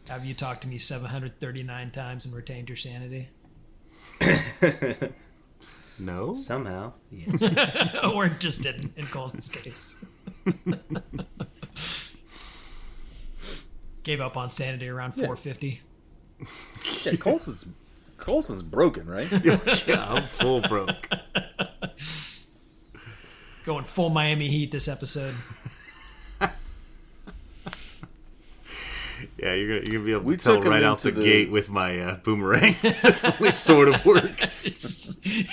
Have you talked to me 739 times and retained your sanity? No? Somehow, yes. Or just didn't, in Colson's case. Gave up on sanity around 450. Yeah, Colson's broken, right? Yeah, I'm full broke. Going full Miami Heat this episode. Yeah, you're gonna be able to We tell took him right out the into gate with my boomerang. That's only sort of works.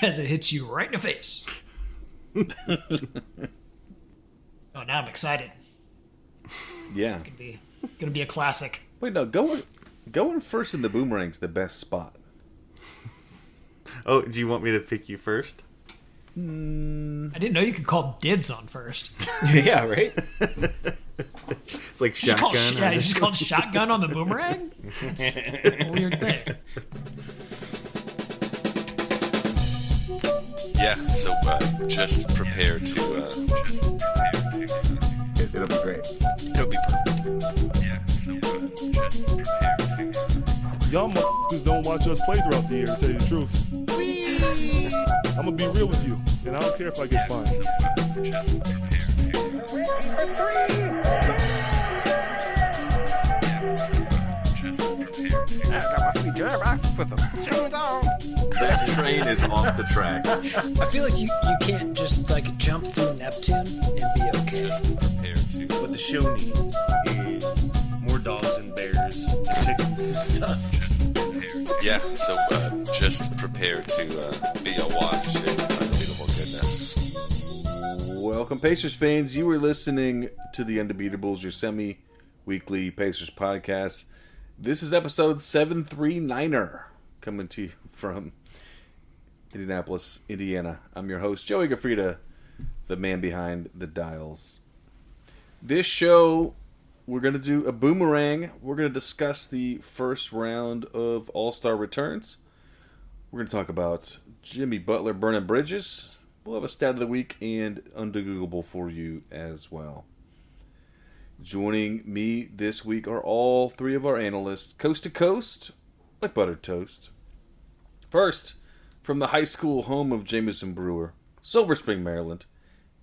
As it hits you right in the face. Oh, now I'm excited. Yeah. It's gonna be a classic. Wait, no, going first in the boomerang's the best spot. Oh, do you want me to pick you first? I didn't know you could call dibs on first. Yeah, right? It's like shotgun. You just called shotgun on the boomerang? That's a weird thing. Yeah, so just prepare to... It'll be great. It'll be perfect. Yeah, so just prepare to... Y'all motherfuckers don't watch us play throughout the year, to tell you the truth. I'm gonna be real with you, and I don't care if I get fined. That train is off the track. I feel like you can't just like jump through Neptune and be okay. Just prepare to... What the show needs is more dogs and bears and chickens and stuff. Yeah, so just prepare to be awash in unbeatable goodness. Welcome, Pacers fans. You were listening to the Undebeatables, your semi-weekly Pacers podcast. This is episode 739er, coming to you from Indianapolis, Indiana. I'm your host, Joey Gaffrida, the man behind the dials. This show, we're going to do a boomerang. We're going to discuss the first round of All-Star returns. We're going to talk about Jimmy Butler burning bridges. We'll have a stat of the week and undegoogleable for you as well. Joining me this week are all three of our analysts, coast to coast, like buttered toast. First, from the high school home of Jameson Brewer, Silver Spring, Maryland,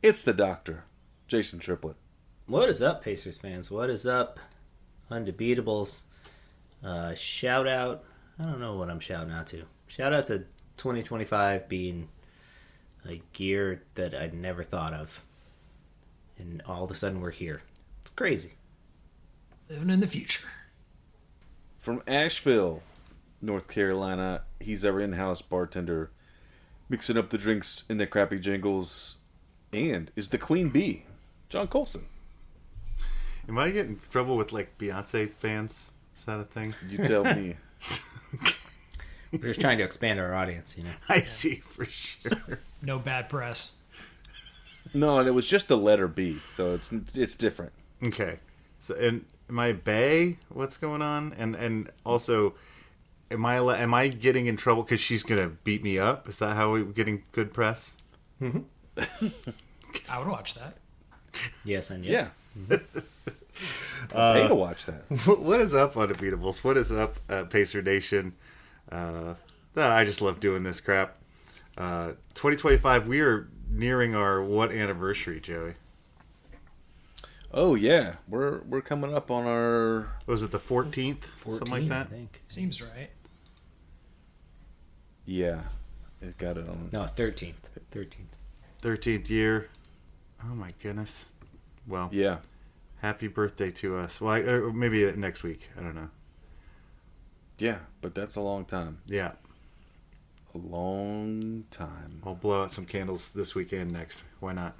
it's the doctor, Jason Triplett. What is up, Pacers fans? What is up, Undebeatables? Shout out. I don't know what I'm shouting out to. Shout out to 2025 being a year that I'd never thought of. And all of a sudden we're here. It's crazy. Living in the future. From Asheville, North Carolina, he's our in-house bartender, mixing up the drinks in their crappy jingles, and is the queen bee, John Colson. Am I getting in trouble with like Beyonce fans? Is that a thing? You tell me. We're just trying to expand our audience, you know. I see, for sure. No bad press. No, and it was just the letter B, so it's different. Okay. So, and am I bae? What's going on? And also, am I getting in trouble because she's gonna beat me up? Is that how we're getting good press? I would watch that. Yes and yes. Yeah. Pay to watch that. What is up, Undebeatables? What is up, Pacer Nation? I just love doing this crap. 2025, we are nearing our what anniversary, Joey? Oh yeah, we're coming up on our. Was it the 14th? Something like that? I think. Seems right. Yeah, it got it on. No, 13th. 13th year. Oh my goodness. Well, Yeah, happy birthday to us. Well, or maybe next week. I don't know. yeah, but that's a long time. Yeah. A long time. I'll blow out some candles this weekend next. Why not?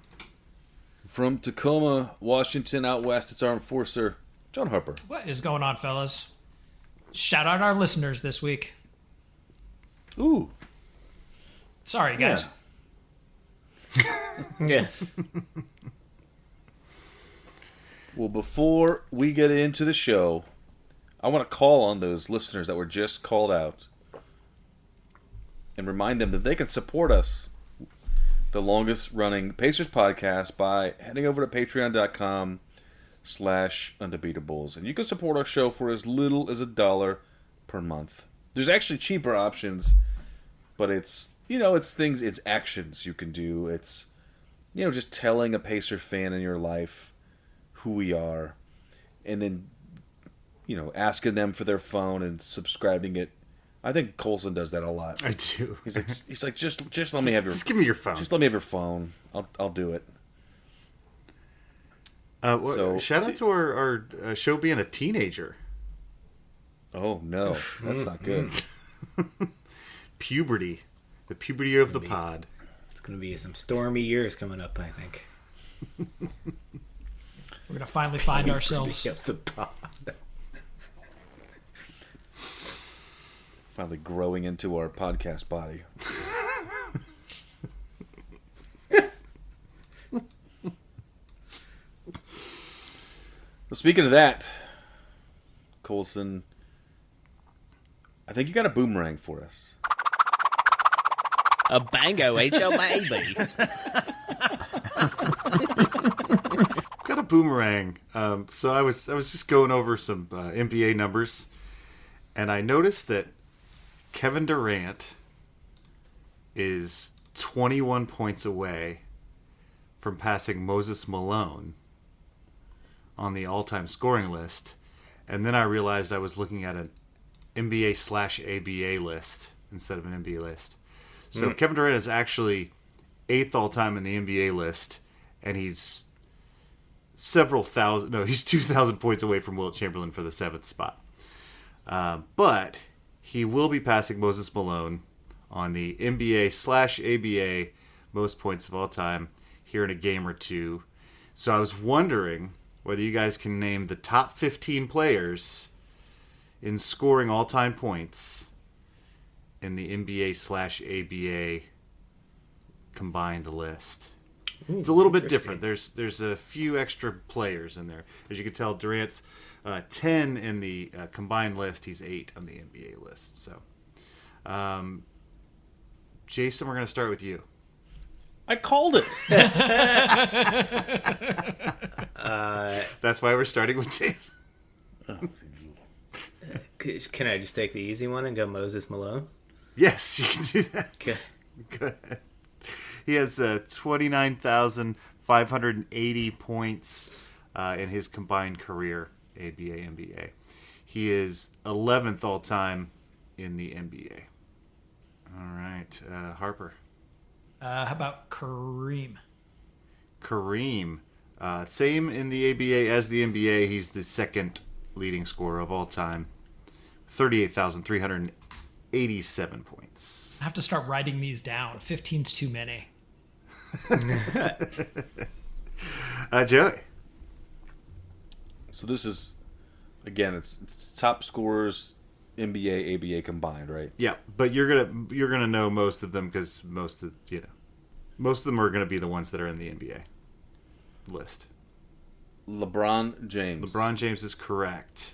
From Tacoma, Washington, out west, it's our enforcer, John Harper. What is going on, fellas? Shout out our listeners this week. Ooh, Sorry, guys. Yeah. Well, before we get into the show, I want to call on those listeners that were just called out and remind them that they can support us, the longest running Pacers podcast, by heading over to patreon.com patreon.com/undebeatables. And you can support our show for as little as $1 per month. There's actually cheaper options, but it's things, it's actions you can do. It's, just telling a Pacer fan in your life who we are, and then, asking them for their phone and subscribing it. I think Colson does that a lot. I do. He's like, just let me have your. Just give me your phone. Just let me have your phone. I'll do it. Shout out to our show being a teenager. Oh no, that's not good. Puberty, the puberty of the pod. It's going to be some stormy years coming up, I think. We're going to finally find ourselves. Of the pod. Finally growing into our podcast body. Well, speaking of that, Colson, I think you got a boomerang for us. A bango HLAB. Got a boomerang. So I was just going over some NBA numbers, and I noticed that Kevin Durant is 21 points away from passing Moses Malone on the all-time scoring list. And then I realized I was looking at an NBA/ABA list instead of an NBA list. So Kevin Durant is actually 8th all-time in the NBA list, and he's he's 2,000 points away from Wilt Chamberlain for the 7th spot. But he will be passing Moses Malone on the NBA/ABA most points of all time here in a game or two. So I was wondering whether you guys can name the top 15 players in scoring all-time points in the NBA/ABA combined list. It's a little bit different. There's a few extra players in there. As you can tell, Durant's 10 in the combined list. He's 8 on the NBA list. So, Jason, we're going to start with you. I called it. That's why we're starting with Jason. Can I just take the easy one and go Moses Malone? Yes, you can do that. Okay. Good. He has 29,580 points in his combined career, ABA-NBA. He is 11th all-time in the NBA. All right. Harper. How about Kareem? Kareem. Same in the ABA as the NBA. He's the second leading scorer of all time. 38,387 points. I have to start writing these down. 15's too many. Joey. So this is, again, it's top scorers, NBA, ABA combined, right? Yeah, but you're gonna know most of them because most of them are gonna be the ones that are in the NBA list. LeBron James. LeBron James is correct.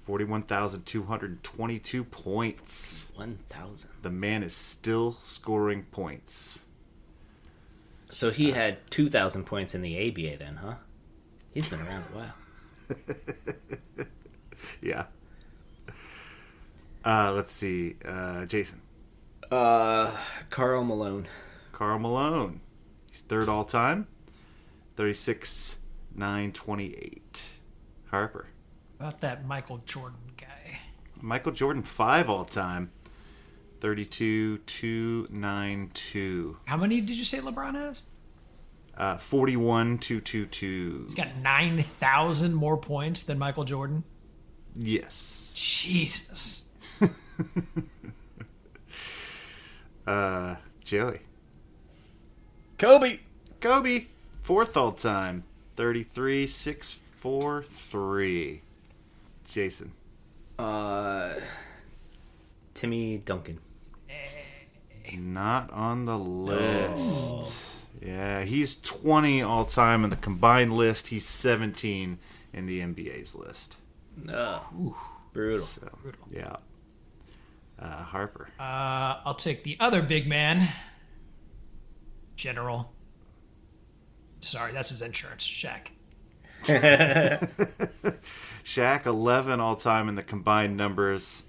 41,222 points. 1,000. The man is still scoring points. So he had 2,000 points in the ABA then, huh? He's been around a while. Yeah. Let's see. Jason. Karl Malone. Karl Malone. He's third all time. 36,928. Harper. About that Michael Jordan guy. Michael Jordan, 5 all time. 32,292. How many did you say LeBron has? 41,222. He's got 9,000 more points than Michael Jordan. Yes. Jesus. Joey. Kobe. Kobe, 4th all time. 33,643. Jason. Timmy Duncan. Not on the list. Yeah, he's 20 all time in the combined list. He's 17 in the NBA's list. Brutal. So, yeah. Harper. I'll take the other big man. General. Sorry, that's his insurance. Shaq. Shaq 11 all time in the combined numbers.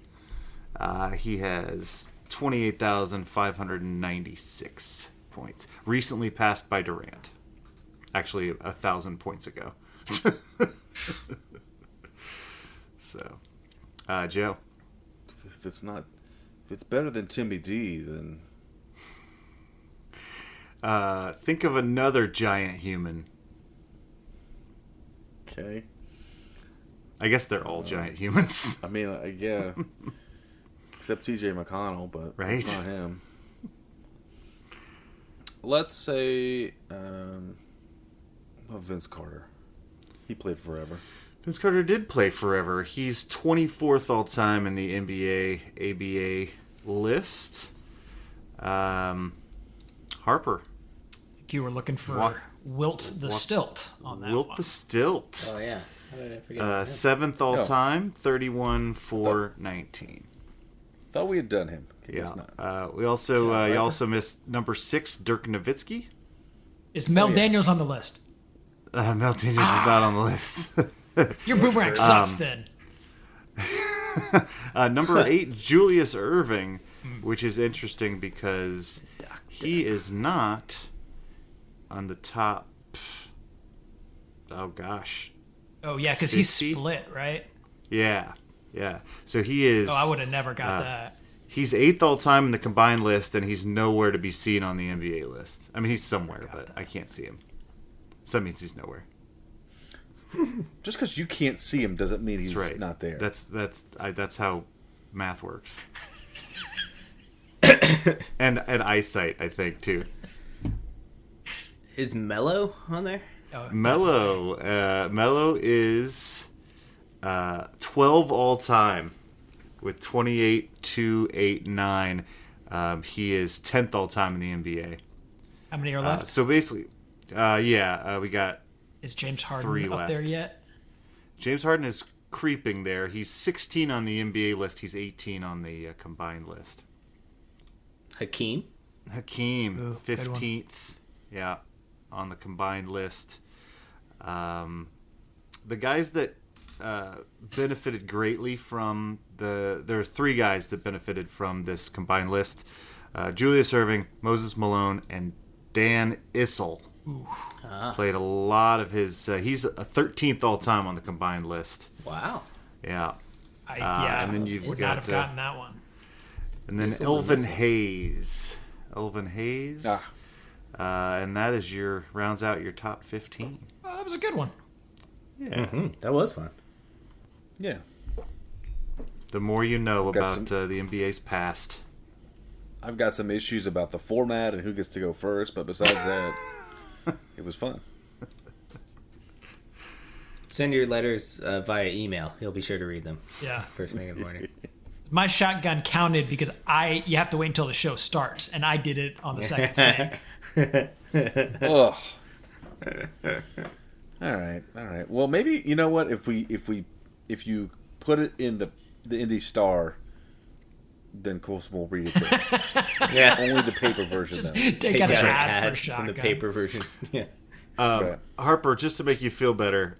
He has 28,596 points. Recently passed by Durant. Actually, 1,000 points ago. So, Joe. If it's better than Timmy D, then Think of another giant human. okay. I guess they're all giant humans. I mean, yeah. Except T.J. McConnell, but Right. it's not him. Let's say Vince Carter. He played forever. Vince Carter did play forever. He's 24th all time in the NBA ABA list. Harper. I think you were looking for Wilt the Wa- Stilt on that Wilt one. the Stilt. Oh yeah. How did I forget? about him? 7th all No. time, 31 for 19. Thought we had done him. Yeah. Guess not. We also you Piper. also missed number 6, Dirk Nowitzki. Is Mel yeah. Daniels on the list? Mel Daniels is not on the list. Your boomerang sucks then. Number 8, Julius Erving, which is interesting because he is not on the top. Oh gosh, Oh yeah, because he's 50? split, right? yeah. So he is. Oh, I would have never got that. He's 8th all time in the combined list, and he's nowhere to be seen on the NBA list. I mean, he's somewhere, but I can't see him. So that means he's nowhere. Just because you can't see him doesn't mean he's That's right. not there. That's how math works. and eyesight, I think too. Is Mello on there? Oh, Mello is 12 all time with 28,289. He is 10th all time in the NBA. how many are left? So basically, we got Is James 3 Harden up left. there yet? James Harden is creeping there. He's 16 on the NBA list. He's 18 on the combined list. Hakeem? Hakeem, Ooh, good one. 15th. Yeah, on the combined list. The guys that benefited greatly from there are 3 guys that benefited from this combined list: Julius Erving, Moses Malone, and Dan Issel. Played a lot of his. He's a 13th all time on the combined list. Wow. Yeah, And then you've would got, not have gotten that one. and then Issel Elvin and Issel. Hayes. Elvin Hayes. And that is rounds out your top 15. Oh, that was a good one. Yeah. That was fun. Yeah. The more you know Got about some- the NBA's past. I've got some issues about the format and who gets to go first, but besides that, it was fun. Send your letters via email. He'll be sure to read them Yeah. first thing in the morning. My shotgun counted because you have to wait until the show starts, and I did it on the second sync. Ugh. All right. Well, maybe you know what? If you put it in the Indie Star, then of course we'll read it there. Yeah. Only the paper version Just though. take out out an an ad ad for in shotgun. the paper version. Yeah. Right. Harper, just to make you feel better,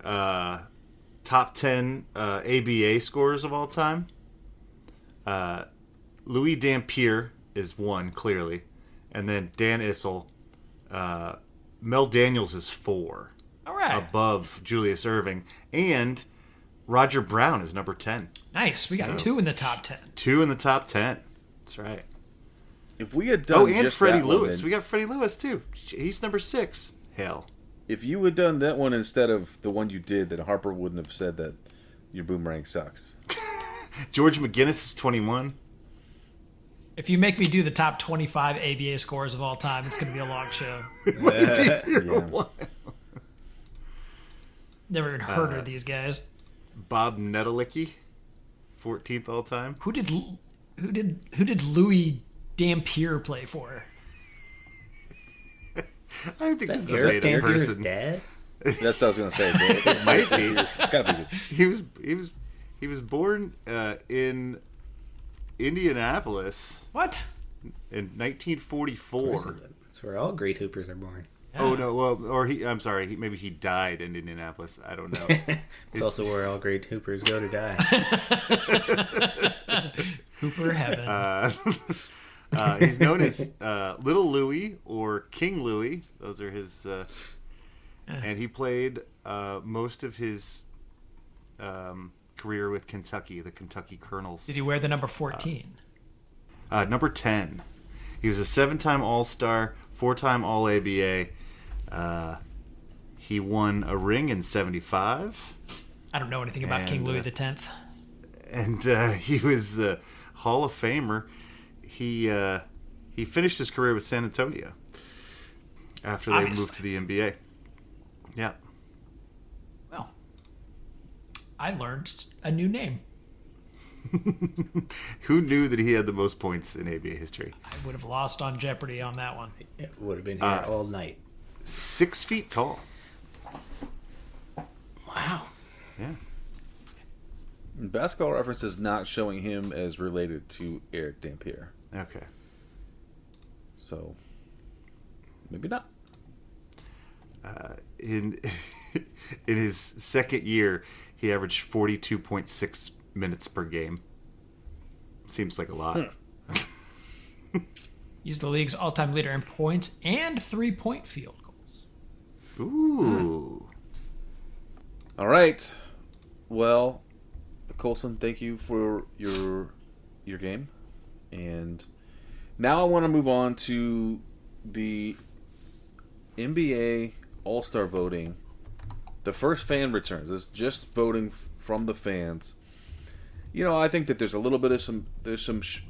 top 10 ABA scores of all time. Louis Dampier is 1, clearly. And then Dan Issel. Mel Daniels is 4. All right. Above Julius Erving. And Roger Brown is number 10. Nice. We got 2 in the top 10. 2 in the top 10. That's right. If we had done Oh, and just Freddie that one, Lewis. then- We got Freddie Lewis, too. He's number 6. Hell. if you had done that one instead of the one you did, then Harper wouldn't have said that your boomerang sucks. George McGinnis is 21. If you make me do the top 25 ABA scores of all time, it's going to be a long show. Yeah. Never even heard of these guys. Bob Nedelicki, 14th all time. Who did Louis Dampier play for? I don't think this is a Eric made-up Dampier's person. dad? That's what I was going to say. It might be. It's got to be. He was born in Indianapolis What? in 1944. That's where all great hoopers are born. Oh no, well, or I'm sorry, maybe he died in Indianapolis. I don't know. It's also where all great hoopers go to die. Hooper heaven. He's known as Little Louie or King Louie. Those are his. And he played most of his career with Kentucky, the Kentucky Colonels. Did he wear the number 14? Number 10. He was a 7-time All-Star, 4-time All-ABA. He won a ring in 75. I don't know anything about King Louis X. And he was a Hall of Famer. He finished his career with San Antonio after they moved to the NBA. Yeah. Well, I learned a new name. Who knew that he had the most points in ABA history? I would have lost on Jeopardy on that one. It would have been here all night. 6 feet tall. Wow. Yeah. Basketball Reference is not showing him as related to Eric Dampier. Okay. So, maybe not. In his second year, he averaged 42.6 minutes per game. Seems like a lot. He's the league's all-time leader in points and three-point field goals. Ooh. All right. Well, Colson, thank you for your game. And now I want to move on to the NBA All-Star voting. The first fan returns. It's just voting from the fans. You know, I think that there's a little bit of some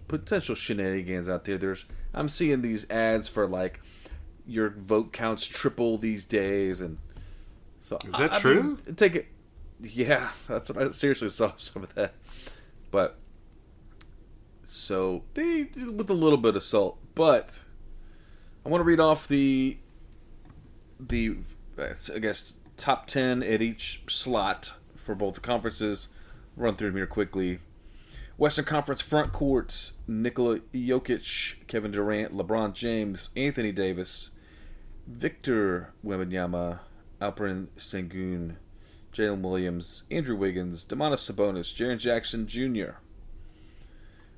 potential shenanigans out there. I'm seeing these ads for like your vote counts triple these days, and so is that true? Take it. Yeah, that's what I seriously saw some of that. But so they with a little bit of salt, but I want to read off the I guess top 10 at each slot for both the conferences. Run through them here quickly. Western Conference front courts: Nikola Jokic, Kevin Durant, LeBron James, Anthony Davis, Victor Wembanyama, Alperen Sengun, Jalen Williams, Andrew Wiggins, Domantas Sabonis, Jaren Jackson Jr.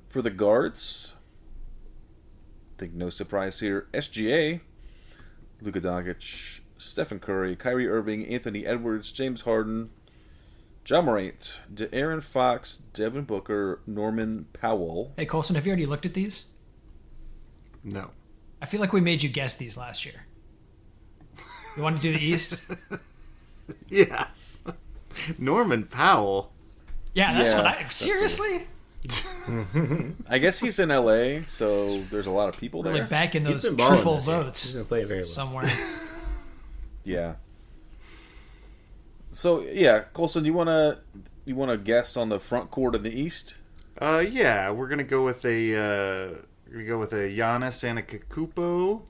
For the guards, I think no surprise here, SGA, Luka Doncic, Stephen Curry, Kyrie Irving, Anthony Edwards, James Harden, Ja Morant, De'Aaron Fox, Devin Booker, Norman Powell. Hey, Colson, have you already looked at these? No. I feel like we made you guess these last year. You want to do the East? Yeah. Norman Powell. Yeah, that's Yeah, what I... that's Seriously? I guess he's in LA, so there's a lot of people We're there. like back in He's those been balling triple this year. votes He's going to play it very well. somewhere. Yeah. So yeah, Colson, you wanna guess on the front court in the East? Yeah, we're gonna go with a Giannis Antetokounmpo.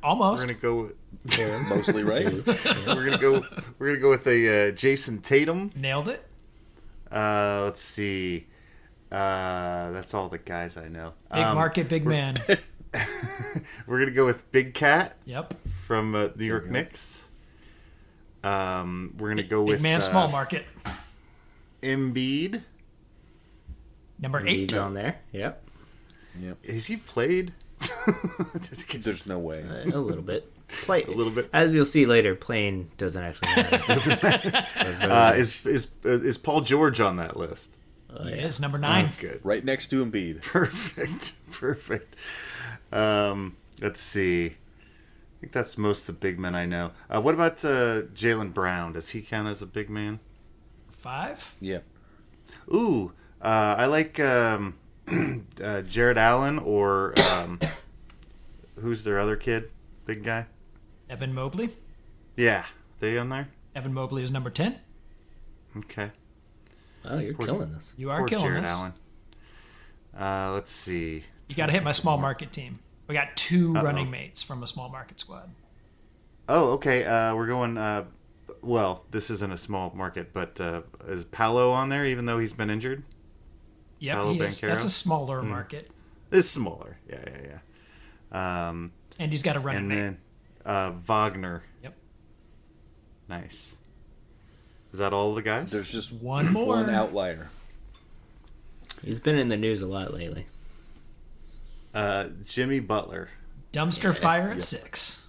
Almost. We're gonna go. Fair. Mostly right. We're gonna go with a Jason Tatum. Nailed it. Let's see. That's all the guys I know. Big market, big man. We're gonna go with Big Cat Yep. from New York Knicks. We're gonna go Big with man, small market. Embiid. Number 8. He's on there. Yep. Has he played? There's no way. A little bit. Play A little bit. As you'll see later, playing doesn't actually matter. Is Paul George on that list? He is number 9. Good. Right next to Embiid. Perfect. Let's see. I think that's most of the big men I know. What about Jaylen Brown? Does he count as a big man? 5. Yeah. Ooh, I like Jared Allen or who's their other kid? Big guy? Evan Mobley. Yeah. They on there? Evan Mobley is number 10. Okay. Oh, you're killing this. You are Poor killing Jared this. Allen. Let's see. You got to hit my small market team. We got 2 running mates from a small market squad. Oh, okay. We're going. Well, this isn't a small market, but is Paolo on there? Even though he's been injured, Yep, Paolo he is. Banchero? That's a smaller market. it's smaller. Yeah. And he's got a running And mate. then, Wagner. Yep. Nice. Is that all the guys? There's just One more. one outlier. He's been in the news a lot lately. Jimmy Butler. Dumpster fire at 6.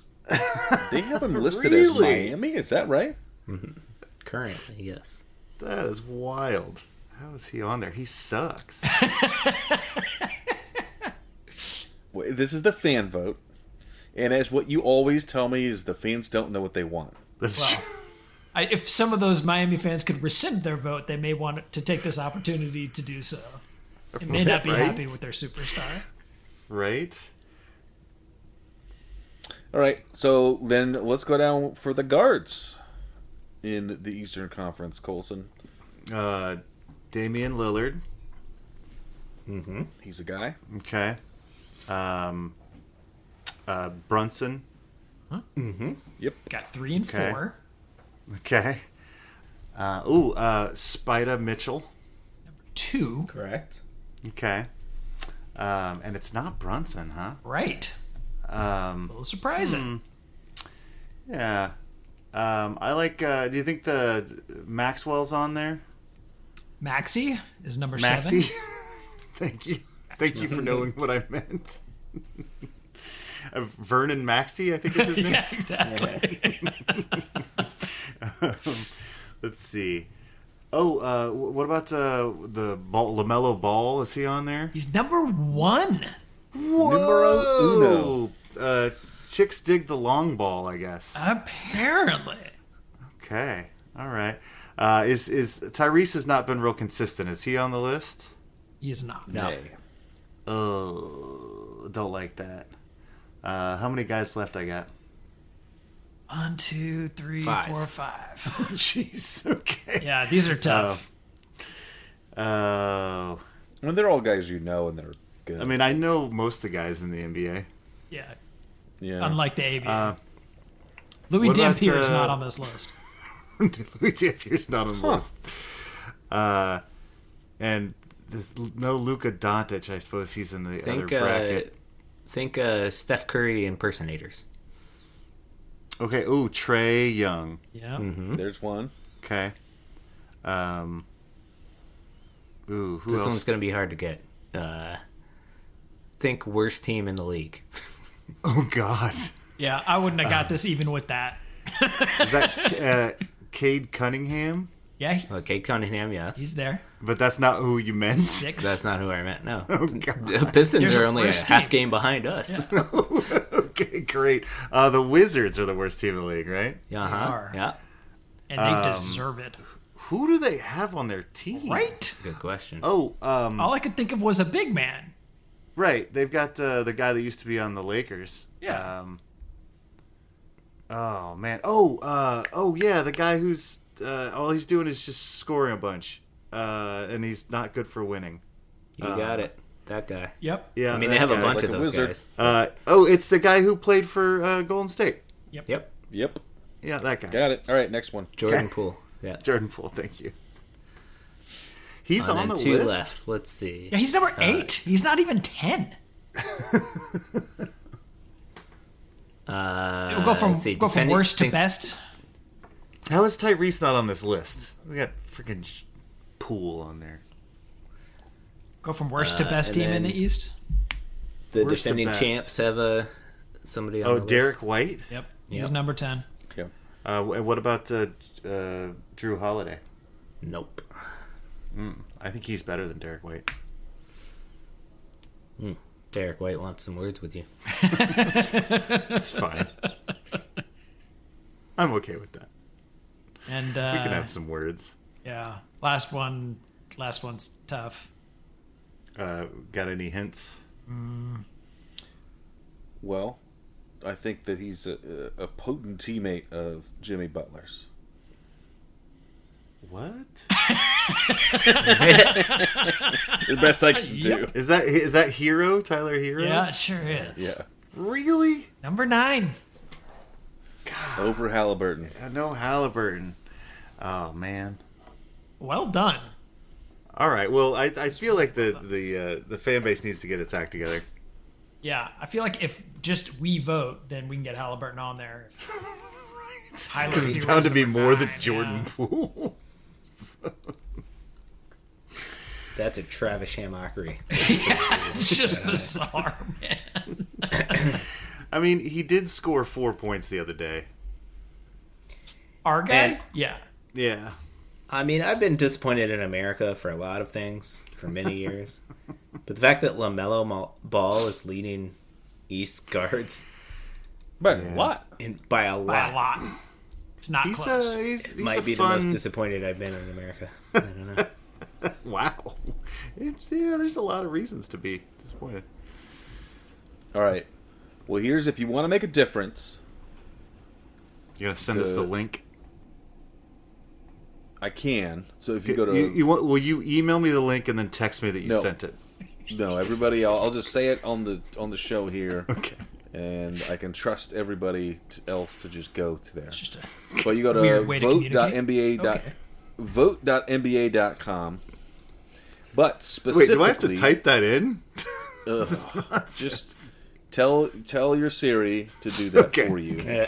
They have him listed as Really? Miami. Is that right? Currently, yes. That is wild. How is he on there? He sucks. This is the fan vote, and as what you always tell me is the fans don't know what they want. That's Well, true. if some of those Miami fans could rescind their vote, they may want to take this opportunity to do so. They may not be Right? happy with their superstar. Right? All right, so then let's go down for the guards in the Eastern Conference. Colson, Damian Lillard. he's a guy. Okay. Brunson. Yep. Got 3 and Okay. 4. Okay. Spida Mitchell. 2. Correct. Okay. And it's not Brunson, huh? Right. A little surprising. Yeah. I like. Do you think the Maxwell's on there? Maxey is number Maxie. 7. Thank you. Thank you for knowing what I meant. Vernon Maxey, I think is his name. Yeah, exactly. Let's see. Oh, what about the ball, LaMelo Ball? Is he on there? He's number 1. Numero uno. Chicks dig the long ball, I guess. Apparently. Okay. All right. Is Tyrese has not been real consistent. Is he on the list? He is not. No. Hey. Oh, don't like that. How many guys left I got? 1, 2, 3, 5. 4, 5. Jeez. Okay. Yeah, these are tough. I mean, they're all guys you know, and they're good. I mean, I know most of the guys in the NBA. Yeah. yeah. Unlike the ABA. Louis what about, Dampier is not on this list. Louis Dampier's not on the list. And no Luka Doncic. I suppose he's in the other bracket. Think Steph Curry impersonators. Okay. Ooh, Trey Young. Yeah. There's one. Okay. Who This else? one's going to be hard to get. Think worst team in the league. Oh God. Yeah, I wouldn't have got this even with that. Is that Cade Cunningham? Yeah, Okay, Cunningham, yes. he's there. But that's not who you meant. 6. That's not who I meant, no. Oh, God. The Pistons Here's are a only a worst half team. game behind us. Okay, great. The Wizards are the worst team in the league, right? Uh-huh. are. Yeah, And they deserve it. Who do they have on their team? Right? good question. Oh, All I could think of was a big man. right. They've got the guy that used to be on the Lakers. Yeah. Oh man. Oh yeah. The guy who's all he's doing is just scoring a bunch, and he's not good for winning. You got it. That guy. Yep. Yeah. I mean, they that have a guy. bunch like of a those wizard. guys. It's the guy who played for Golden State. Yep. Yep. Yeah, that guy. Got it. All right, next one. Jordan Poole. Yeah. Jordan Poole. Thank you. He's on And the then 2 list. left. Let's see. Yeah, he's number 8. He's not even 10. We'll go from let's see, go from defending- worst to think- best. How is Tyrese not on this list? We got freaking Poole on there. Go from worst to best and team in then- the East. The Worst to defending best. champs have somebody on Oh, the list. Derek White. Yep. He's Yep. number 10. Yeah. What about Drew Holiday? Nope. I think he's better than Derek White. Derek White wants some words with you. That's fine. I'm okay with that. And We can have some words. yeah, last one's tough. Got any hints? Well, I think that he's a potent teammate of Jimmy Butler's. What? The best I can do. Is that Hero? Tyler Hero? Yeah, it sure is. Yeah. Really? Number 9. Over Halliburton. No Halliburton. Oh man. Well done. All right. Well, I feel like the fan base needs to get its act together. Yeah, I feel like if just we vote, then we can get Halliburton on there. Because it's bound to be more than Jordan Poole. That's a Travis Hamockery. It's just bizarre, man. I mean, he did score 4 points the other day. Our guy? And- Yeah. Yeah. I mean, I've been disappointed in America for a lot of things for many years. But the fact that LaMelo Ball is leading East guards But a lot. by a By lot, a lot. It's not He's close. he's might a be fun... the most disappointed I've been in America. I don't know. Wow. There's a lot of reasons to be disappointed. All right. Well, here's if you want to make a difference. You gonna send us the link? I can. So if you go to will you email me the link and then text me that you No. sent it? no, everybody, I'll just say it on the show here, Okay. and I can trust everybody else to just go to there. It's just a But you go to weird way to communicate. Okay. vote.nba.com. But Wait, specifically, do I have to type that in? ugh, This is nonsense. just tell your Siri to do that Okay. for you. Yeah.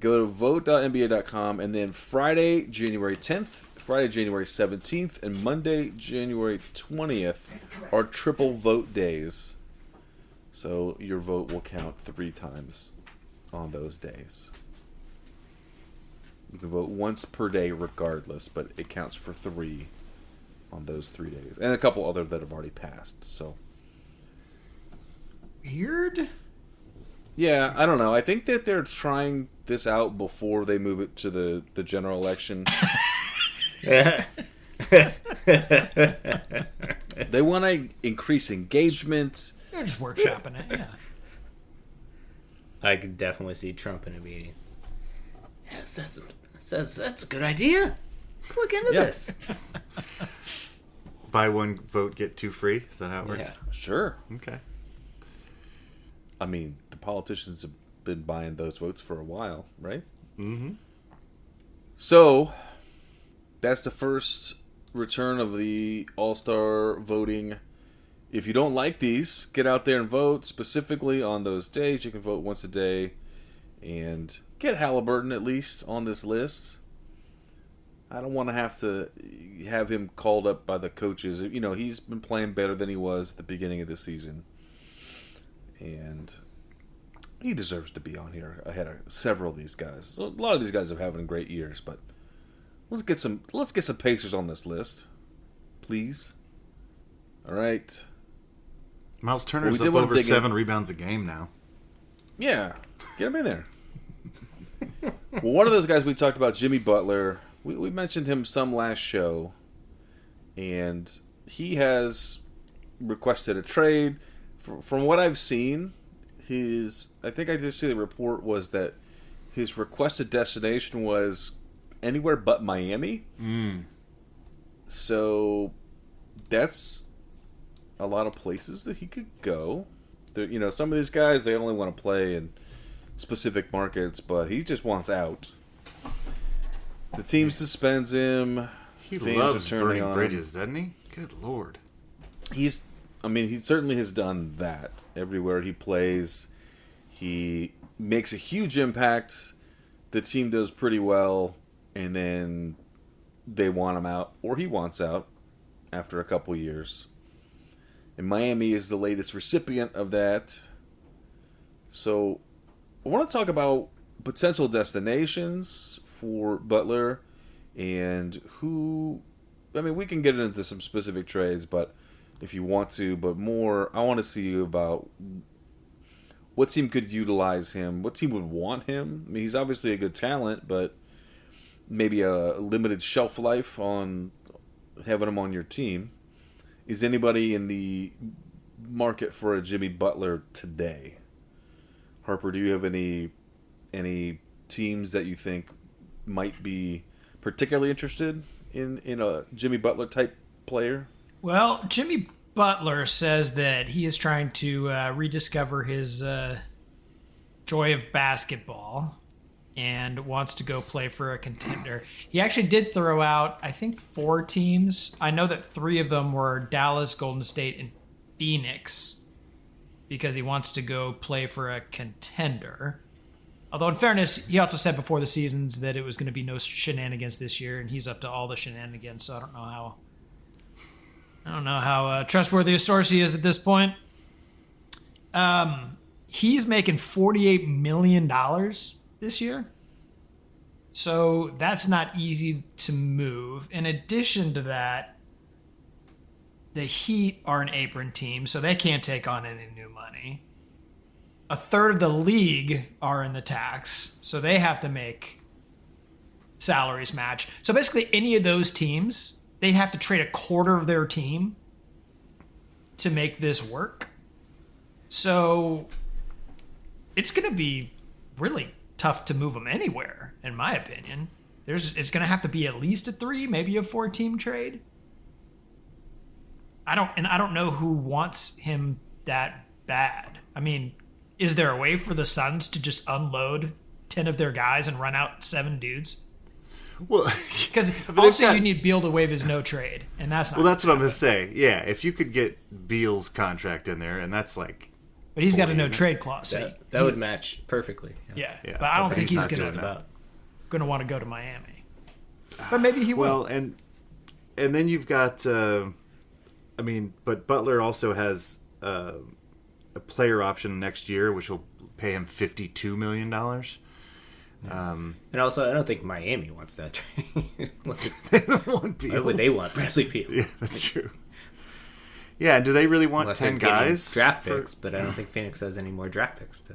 Go to vote.nba.com, and then Friday, January 10th, Friday, January 17th, and Monday, January 20th are triple vote days. So your vote will count 3 times on those days. You can vote once per day regardless, but it counts for 3 on those 3 days. And a couple other that have already passed. So weird. yeah, I don't know. I think that they're trying this out before they move it to the general election. They want to increase engagement. They're just workshopping it, yeah. I could definitely see Trump in a meeting. Yes, that's a good idea. Let's look into Yeah. this. Buy one, vote, get 2 free? Is that how it works? Yeah. Sure. Okay. I mean, the politicians have been buying those votes for a while, right? Mm-hmm. So, that's the first return of the All-Star voting. If you don't like these, get out there and vote. Specifically on those days, you can vote once a day and get Halliburton at least on this list. I don't want to have him called up by the coaches. You know, he's been playing better than he was at the beginning of the season. And he deserves to be on here ahead of several of these guys. So a lot of these guys are having great years, but let's get some Pacers on this list, please. All right. Miles Turner's did up want to over dig in. 7 rebounds a game now. Yeah, get him in there. Well, one of those guys we talked about, Jimmy Butler, we mentioned him some last show, and he has requested a trade. From what I've seen, I think I just see the report was that his requested destination was anywhere but Miami. So that's a lot of places that he could go. You know, some of these guys, they only want to play in specific markets, but he just wants out. The team suspends him. He Fans loves are turning burning on him. bridges, doesn't he? Good Lord. He certainly has done that. Everywhere he plays, he makes a huge impact. The team does pretty well, and then they want him out, or he wants out after a couple years. And Miami is the latest recipient of that. So I want to talk about potential destinations for Butler and we can get into some specific trades, but if you want to, but more, I want to see about what team could utilize him, what team would want him. I mean, he's obviously a good talent, but maybe a limited shelf life on having him on your team. Is anybody in the market for a Jimmy Butler today? Harper, do you have any teams that you think might be particularly interested in a Jimmy Butler type player? Well, Jimmy Butler says that he is trying to rediscover his joy of basketball and wants to go play for a contender. He actually did throw out, I think, 4 teams. I know that 3 of them were Dallas, Golden State, and Phoenix because he wants to go play for a contender. Although, in fairness, he also said before the seasons that it was going to be no shenanigans this year, and he's up to all the shenanigans. So I don't know how trustworthy a source he is at this point. He's making $48 million this year. So that's not easy to move. In addition to that, the Heat are an apron team, so they can't take on any new money. A third of the league are in the tax, so they have to make salaries match. So basically, any of those teams, they'd have to trade a quarter of their team to make this work. So it's going to be really tough to move them anywhere, in my opinion. It's going to have to be at least a 3, maybe a 4-team trade. I don't know who wants him that bad. I mean, is there a way for the Suns to just unload 10 of their guys and run out 7 dudes? Well, because also you need Beal to waive his no trade, and that's not. Well, that's what I'm going to say. Yeah, if you could get Beal's contract in there, and that's like. But he's got a no trade clause. So that would match perfectly. Yeah, but I don't think he's going to want to go to Miami. But maybe he will. Well, and then you've got. But Butler also has a player option next year, which will pay him $52 million. And also, I don't think Miami wants that trade. They don't want Beal. Why would they want Bradley Beal? Yeah, that's true. Yeah, do they really want 10 guys? Draft picks, but I don't think Phoenix has any more draft picks to.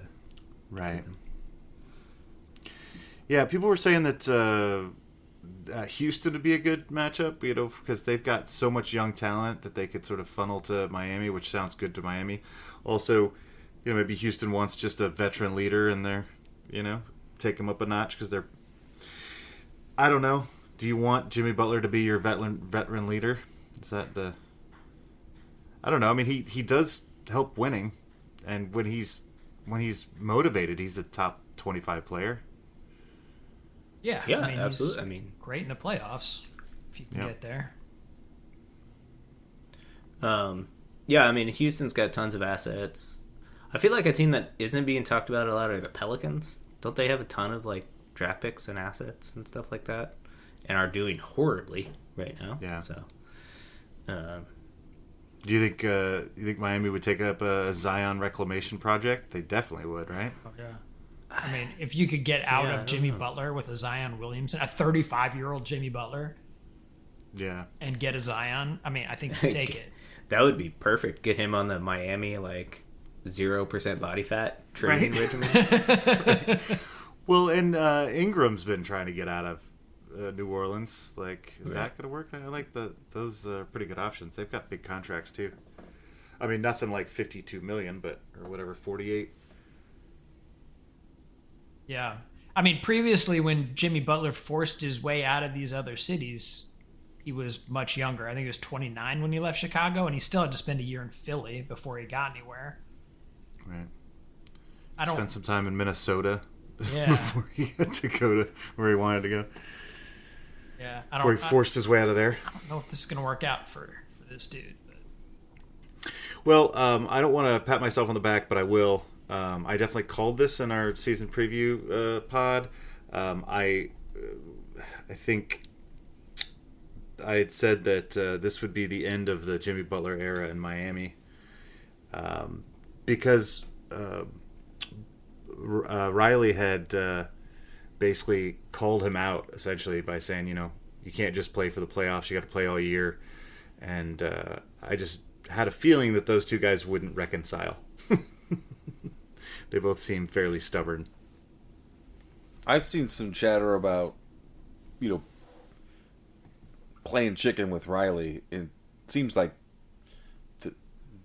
Right. Yeah, people were saying that Houston would be a good matchup, because they've got so much young talent that they could sort of funnel to Miami, which sounds good to Miami. Also, maybe Houston wants just a veteran leader in there, take them up a notch because they're. I don't know. Do you want Jimmy Butler to be your veteran leader? Is that the? I don't know. I mean, he does help winning, and when he's motivated, he's a top 25 player. Yeah, absolutely. I mean, great in the playoffs if you can get there. Houston's got tons of assets. I feel like a team that isn't being talked about a lot are the Pelicans. Don't they have a ton of draft picks and assets and stuff like that, and are doing horribly right now? Yeah. So, do you think Miami would take up a Zion reclamation project? They definitely would, right? Oh, yeah. I mean, if you could get out of Jimmy Butler with a Zion Williamson, a 35-year-old Jimmy Butler, and get a Zion, I think you take it. That would be perfect. Get him on the Miami 0% body fat training regimen. That's right. Well, and Ingram's been trying to get out of New Orleans. Is that going to work? I like those pretty good options. They've got big contracts too. I mean, nothing like $52 million, or whatever, 48. Yeah. I mean, previously when Jimmy Butler forced his way out of these other cities, he was much younger. I think he was 29 when he left Chicago, and he still had to spend a year in Philly before he got anywhere. Right. I don't spend some time in Minnesota Yeah. before he had to go to where he wanted to go. Yeah, before he forced his way out of there. I don't know if this is going to work out for this dude. But. Well, I don't want to pat myself on the back, but I will. I definitely called this in our season preview pod. I think I had said that this would be the end of the Jimmy Butler era in Miami, because Riley had basically called him out essentially by saying, you can't just play for the playoffs; you got to play all year. And I just had a feeling that those two guys wouldn't reconcile. They both seem fairly stubborn. I've seen some chatter about, playing chicken with Riley. It seems like the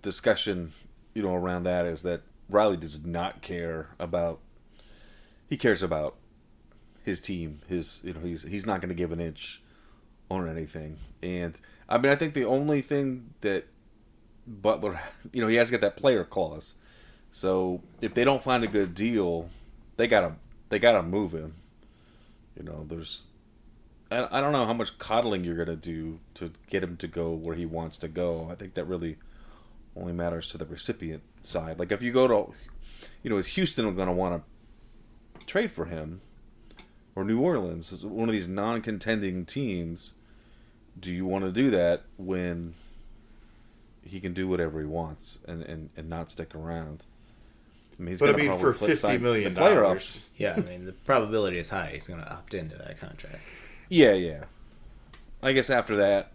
discussion, around that is that Riley does not care about. He cares about his team. He's not going to give an inch on anything. And I think the only thing that Butler, he has got that player clause. So if they don't find a good deal, they gotta move him. There's, I don't know how much coddling you're gonna do to get him to go where he wants to go. I think that really only matters to the recipient side. Like if you go to, is Houston going to want to trade for him, or New Orleans is one of these non-contending teams? Do you want to do that when he can do whatever he wants and not stick around? I mean, he's gonna probably for $50 million, dollars. Yeah, I mean, the probability is high he's going to opt into that contract. Yeah. I guess after that,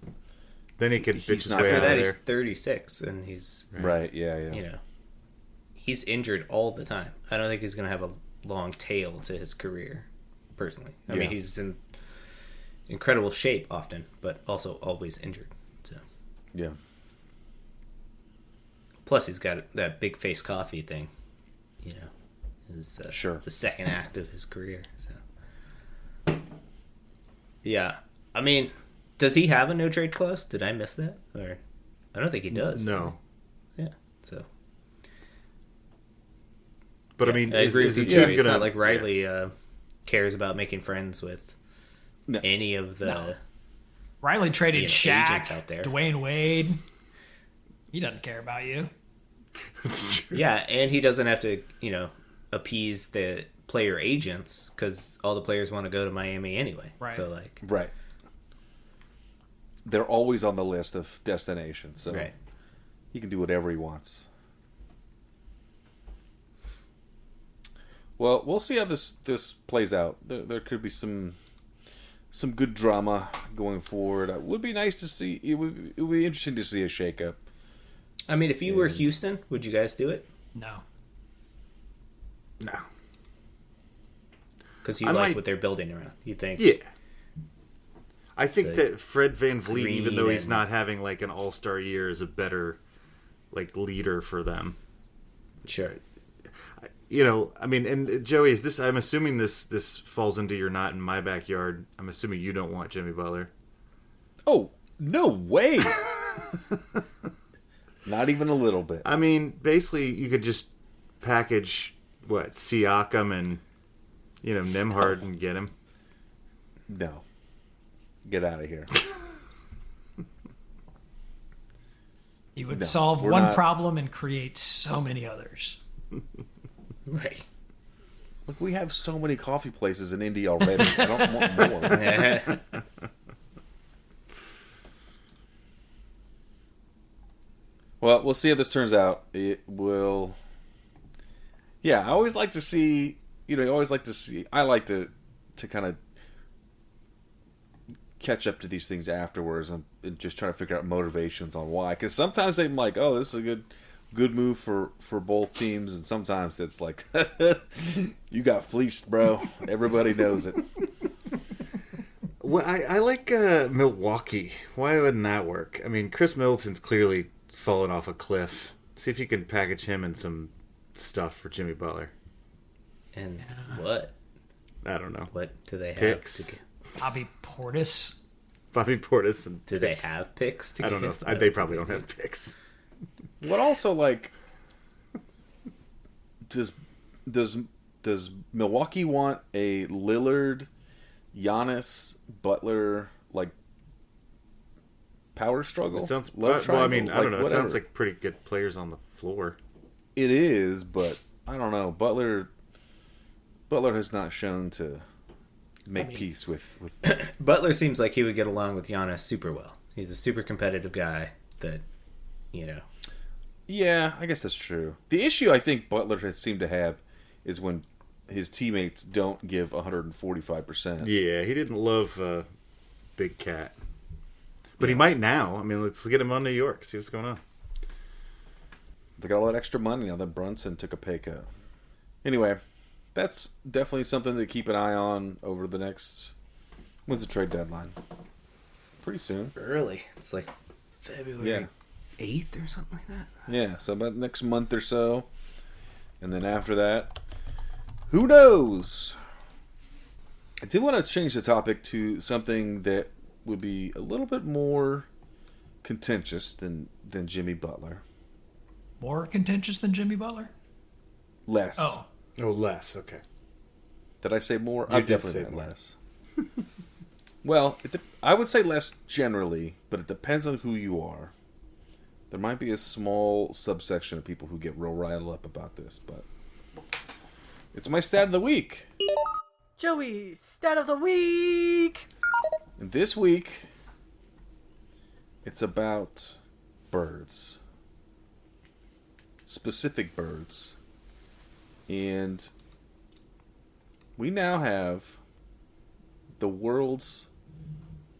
then he could bitch his not- way After out that, of he's there. 36, and he's, right? Yeah. you know, he's injured all the time. I don't think he's going to have a long tail to his career, personally. I mean, he's in incredible shape often, but also always injured. So Yeah. plus, he's got that big face coffee thing. You know, is Sure. the second act of his career. So yeah, I mean, does he have a no trade clause? Did I miss that? Or I don't think he does. No. Yeah. So But I mean, I agree is with the you, team Joey. It's gonna not like Riley cares about making friends with No. any of the. No. Riley traded agents Shaq, out there. Dwayne Wade. He doesn't care about you. It's true. Yeah, and he doesn't have to, appease the player agents because all the players want to go to Miami anyway. Right. So like, Right. They're always on the list of destinations, so right. he can do whatever he wants. Well, we'll see how this plays out. There could be some good drama going forward. It would be nice to see. It would be interesting to see a shakeup. I mean, if you were Houston, would you guys do it? No. No. Because you I like might- what they're building around. You think? Yeah. I think The that Fred Van Vliet, even though he's green not having like an all-star year, is a better like leader for them. Sure. I mean, and Joey, is this? I'm assuming this falls into your not in my backyard. I'm assuming you don't want Jimmy Butler. Oh, no way! Not even a little bit. I mean, basically, you could just package Siakam and Nembhard and get him. No. Get out of here. You would No, solve we're one not- problem and create so many others. Right. Look, we have so many coffee places in Indy already. I don't want more. Well, we'll see how this turns out. It will. Yeah, I always like to see. You always like to see. I like to kind of catch up to these things afterwards and just try to figure out motivations on why. Because sometimes they're like, "Oh, this is a good move for both teams," and sometimes it's like, "You got fleeced, bro. Everybody knows it." Well, I like Milwaukee. Why wouldn't that work? I mean, Chris Middleton's clearly fallen off a cliff. See if you can package him in some stuff for Jimmy Butler. And what? I don't know. What do they have? Picks. Bobby Portis. Bobby Portis and Do picks. they have picks? To I don't know. give? They probably don't have picks. What also like does Milwaukee want a Lillard, Giannis, Butler like power struggle? It sounds Love well. I mean, triangle? I don't know. It whatever. sounds like pretty good players on the floor. It is, but I don't know. Butler has not shown to make peace with Butler seems like he would get along with Giannis super well. He's a super competitive guy that, Yeah, I guess that's true. The issue I think Butler has seemed to have is when his teammates don't give 145%. Yeah, he didn't love Big Cat, but he might now. I mean, let's get him on New York. See what's going on. They got all that extra money now that Brunson took a pay cut. Anyway, that's definitely something to keep an eye on over the next... When's the trade deadline? Pretty soon. early. It's like February Yeah. 8th or something like that. Yeah, so about next month or so. And then after that, who knows? I did want to change the topic to something that would be a little bit more contentious than Jimmy Butler. More contentious than Jimmy Butler? Less. Oh. Oh, less. Okay. Did I say more? You I did definitely say meant more. less. Well, I would say less generally, but it depends on who you are. There might be a small subsection of people who get real riled up about this, but it's my stat of the week. Joey, stat of the week. And this week, it's about birds. Specific birds. And we now have the world's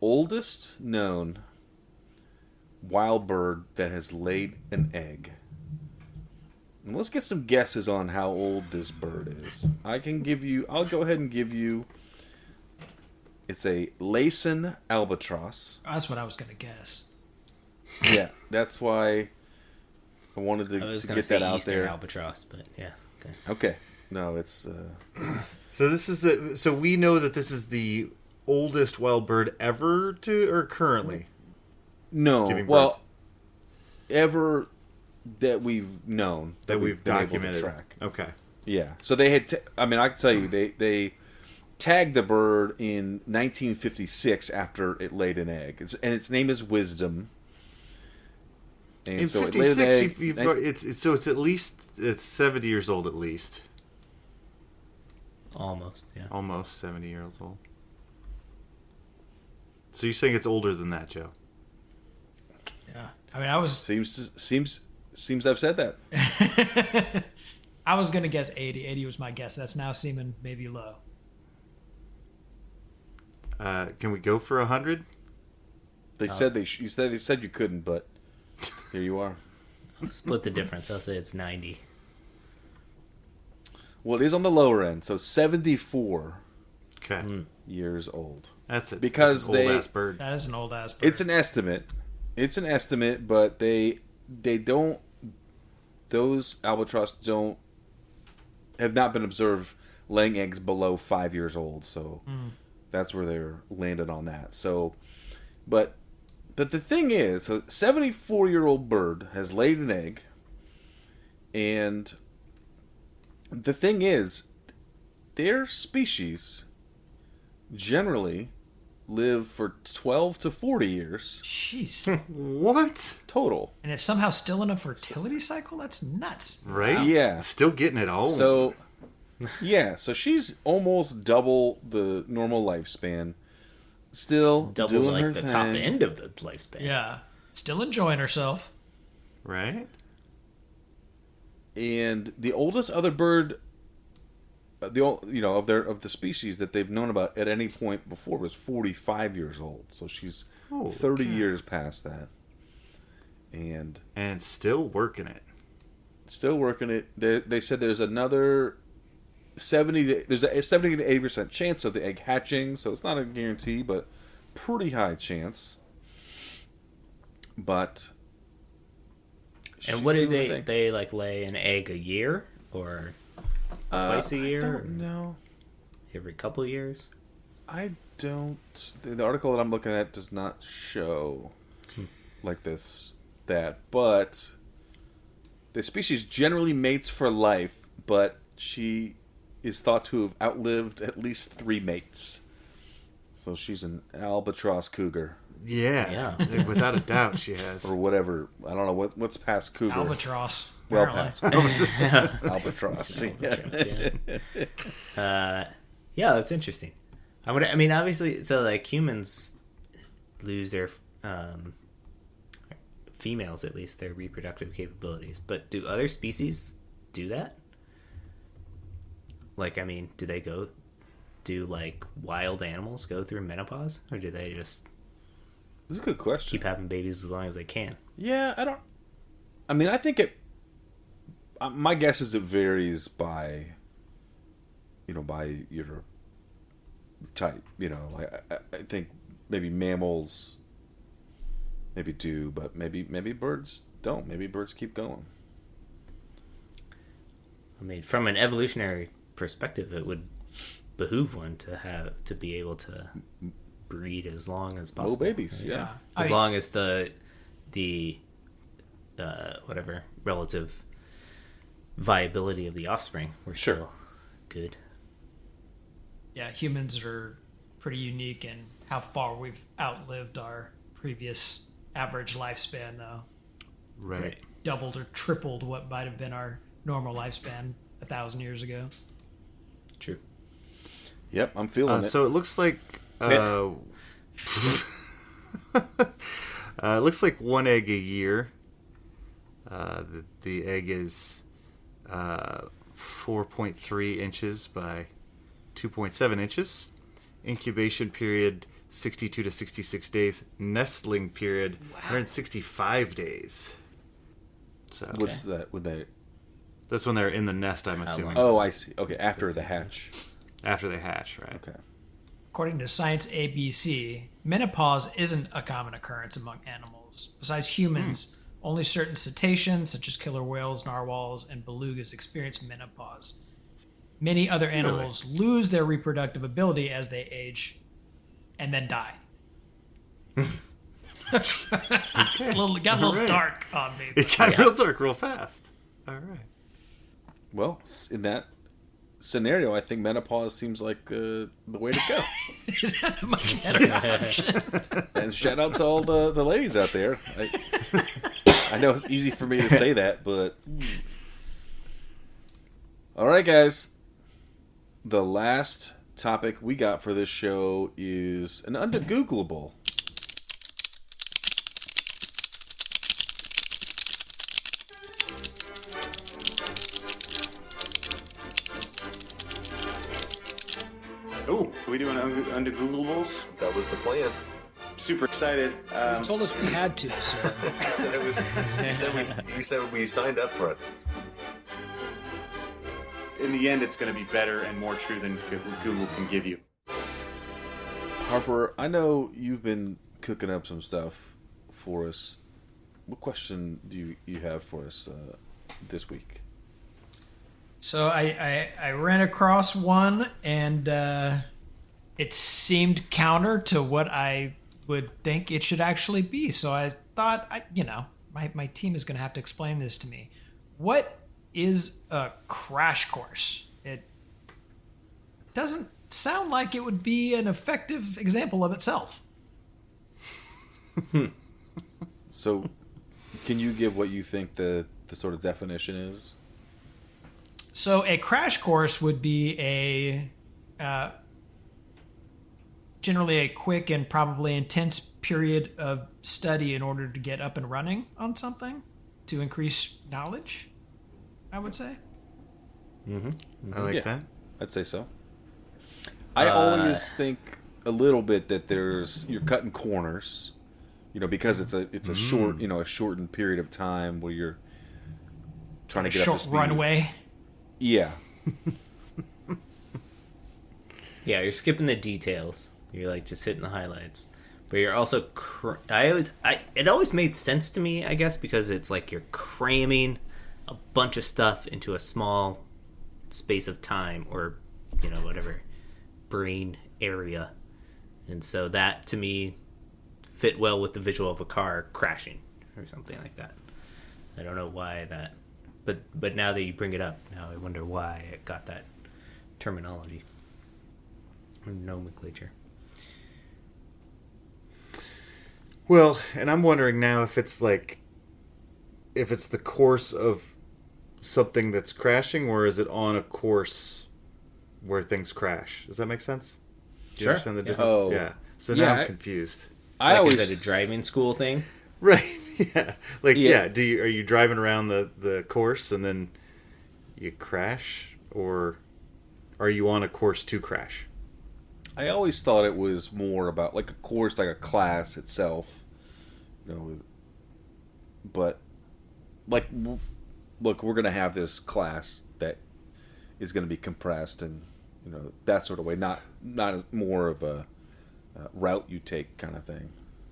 oldest known wild bird that has laid an egg. And let's get some guesses on how old this bird is. I'll go ahead and give you, it's a Laysan albatross. That's what I was going to guess. Yeah, that's why I wanted to I was get going to say that out Eastern there. albatross, but yeah. Okay. Okay. No, it's... So we know that this is the oldest wild bird ever or currently? No, giving well, birth? ever that we've known. That we've been able to documented. track. Okay. Yeah. So they had... I can tell you, they tagged the bird in 1956 after it laid an egg. And its name is Wisdom. And In so it laid an 56, egg. it's at least 70 years old at least. Almost, yeah. Almost 70 years old. So you're saying it's older than that, Joe? Yeah. I mean, I was Seems I've said that. I was going to guess 80. 80 was my guess. That's now seeming maybe low. Can we go for 100? They said they said you couldn't, but here you are. Split the difference. I'll say it's 90. Well, it is on the lower end, so 74 Okay. years old. That's it. Because that's an they- old-ass bird. That is an old ass bird. It's an estimate. It's an estimate, but they don't. Those albatross have not been observed laying eggs below 5 years old. So that's where they're landed on that. So, but the thing is, a 74-year-old bird has laid an egg, and the thing is, their species generally live for 12 to 40 years Jeez. What? total. And it's somehow still in a fertility cycle? That's nuts. Right? Yeah. Still getting it home. So, yeah, so she's almost double the normal lifespan. Still Doubles doing her like the thing. top end of the lifespan. Yeah. Still enjoying herself. Right? And the oldest other bird, of the species that they've known about at any point before was 45 years old. So she's 30 years past that, and still working it. still working it. They said there's another 70 to 80% chance of the egg hatching. So it's not a guarantee, but pretty high chance. But And what do she's doing her thing. they like lay an egg a year or twice a year? I don't know. Every couple of years? I don't. The article that I'm looking at does not show like that. But the species generally mates for life, but she is thought to have outlived at least 3 mates. So she's an albatross cougar Yeah. Without a doubt, she has. or whatever. I don't know what's past cougar. Albatross. Well apparently. past albatross. Yeah, that's interesting. I mean, obviously, so like humans lose their females, at least their reproductive capabilities. But do other species do that? Like, I mean, do like wild animals go through menopause, or do they just That's a good question. keep having babies as long as they can? Yeah, I think it. My guess is it varies by your type. I think maybe mammals maybe do, but maybe birds don't. Maybe birds keep going. I mean, from an evolutionary perspective, it would behoove one to be able to breed as long as possible. Little babies, yeah. As long as the whatever relative viability of the offspring were Sure. still good. Yeah, humans are pretty unique in how far we've outlived our previous average lifespan, though. Right. doubled or tripled what might have been our normal lifespan 1,000 years ago. True. Yep, I'm feeling it. So it looks like it looks like one egg a year. The egg is 4.3 inches by 2.7 inches. Incubation period 62 to 66 days. Nestling period 165 days. So What's that? Would they? that's when they're in the nest, I'm assuming. Oh, I see. Okay, after the hatch. After they hatch, right? Okay. According to Science ABC, menopause isn't a common occurrence among animals. Besides humans, only certain cetaceans, such as killer whales, narwhals, and belugas, experience menopause. Many other animals lose their reproductive ability as they age and then die. Got a little dark on me. It got real dark real fast. All right. Well, in that scenario, I think menopause seems like the way to go. Is that a much better option? And shout out to all the ladies out there. I know it's easy for me to say that, but... All right, guys. The last topic we got for this show is an undegoogleable. Oh, are we doing under Googleables? That was the plan. Super excited. You told us we had to, so You said we signed up for it. In the end, it's going to be better and more true than Google can give you. Harper, I know you've been cooking up some stuff for us. What question do you have for us this week? So I ran across one, and it seemed counter to what I would think it should actually be. So I thought, my team is going to have to explain this to me. What is a crash course? It doesn't sound like it would be an effective example of itself. So, can you give what you think the sort of definition is? So a crash course would be generally a quick and probably intense period of study in order to get up and running on something to increase knowledge, I would say. I like that. I'd say so. I always think a little bit that you're cutting corners, because it's a short, a shortened period of time where you're trying to get short up to speed. runway. Yeah. Yeah, you're skipping the details. You're like just hitting the highlights. But you're also it always made sense to me, I guess, because it's like you're cramming a bunch of stuff into a small space of time or whatever brain area. And so that to me fit well with the visual of a car crashing or something like that. I don't know why that, but now that you bring it up, now I wonder why it got that terminology or nomenclature. Well, and I'm wondering now if it's the course of something that's crashing, or is it on a course where things crash? Does that make sense? Do you understand the difference? Oh. Yeah. So Yeah, now I'm confused. Is that a driving school thing? Right. Yeah. Are you driving around the course and then you crash, or are you on a course to crash? I always thought it was more about like a course, like a class itself, but like, look, we're going to have this class that is going to be compressed and, that sort of way, not as more of a route you take kind of thing.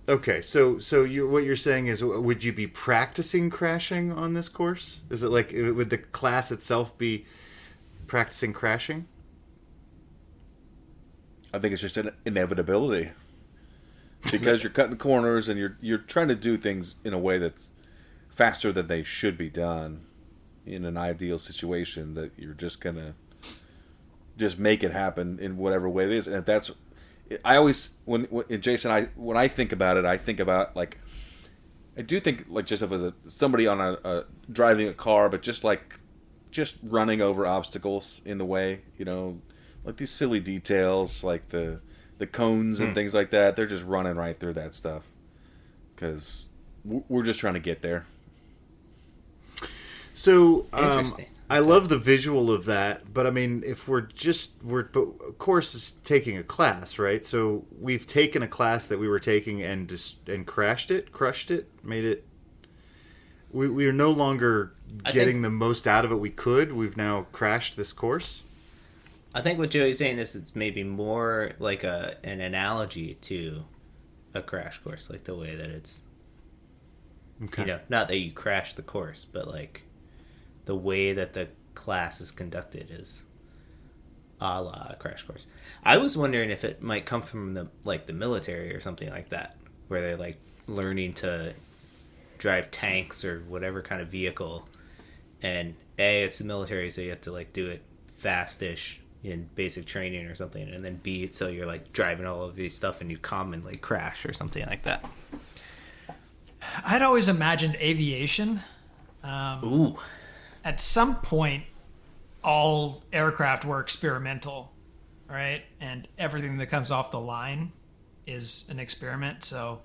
Okay, so what you're saying is, would you be practicing crashing on this course? Is it like, would the class itself be practicing crashing? I think it's just an inevitability because you're cutting corners and you're trying to do things in a way that's faster than they should be done in an ideal situation, that you're just gonna just make it happen in whatever way it is. And if that's, I always when Jason, when I think about it, I think about like I do think, like, just if it was somebody on a driving a car, but just running over obstacles in the way, like these silly details, like the cones and things like that. They're just running right through that stuff because we're just trying to get there. So Interesting. I love the visual of that, but I mean, if but of course, it's taking a class, right? So we've taken a class that we were taking and crushed it, made it. We are no longer getting the most out of it we could. We've now crashed this course. I think what Joey's saying is it's maybe more like an analogy to a crash course, like the way that it's, not that you crash the course, but like the way that the class is conducted is a la a crash course. I was wondering if it might come from the military or something like that, where they're like learning to drive tanks or whatever kind of vehicle, and it's the military, so you have to like do it fastish in basic training or something, and then B, so you're like driving all of these stuff and you commonly crash or something like that. I'd always imagined aviation. Ooh. At some point, all aircraft were experimental, right? And everything that comes off the line is an experiment. So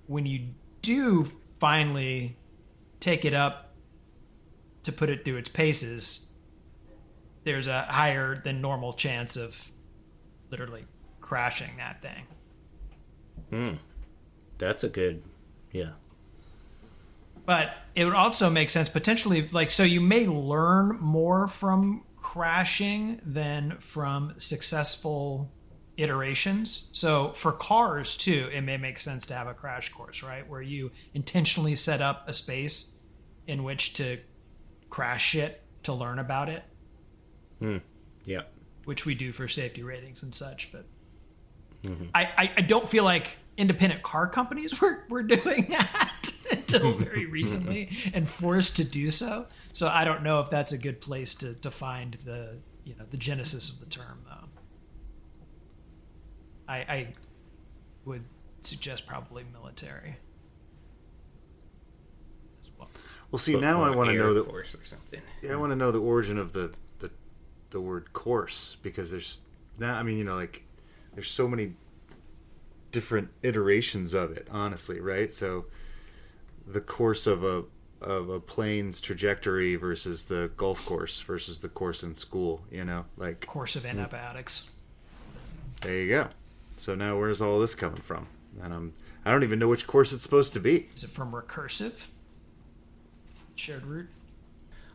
when you do finally take it up to put it through its paces, there's a higher than normal chance of literally crashing that thing. That's a good, yeah. But it would also make sense potentially, like, so you may learn more from crashing than from successful iterations. So for cars too, it may make sense to have a crash course, right? Where you intentionally set up a space in which to crash shit to learn about it. Yeah. Which we do for safety ratings and such, but I don't feel like independent car companies were doing that until very recently and forced to do so. So I don't know if that's a good place to find the genesis of the term, though. I would suggest probably military as well. Well, see, now I want to know Force or something. I want to know the origin of the word course, because there's there's so many different iterations of it, honestly, right? So the course of a plane's trajectory versus the golf course versus the course in school, like Course of antibiotics. There you go. So now where's all this coming from? And I don't even know which course it's supposed to be. Is it from recursive? Shared root?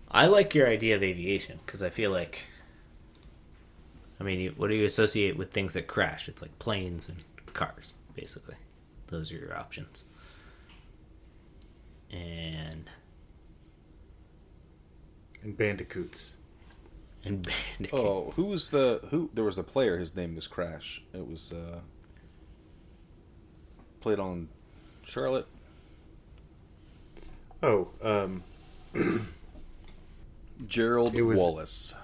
I like your idea of aviation because I feel like, what do you associate with things that crash? It's like planes and cars, basically. Those are your options. And bandicoots. And Oh, bandicoots. who there was a player, his name was Crash. It was played on Charlotte. Gerald Wallace.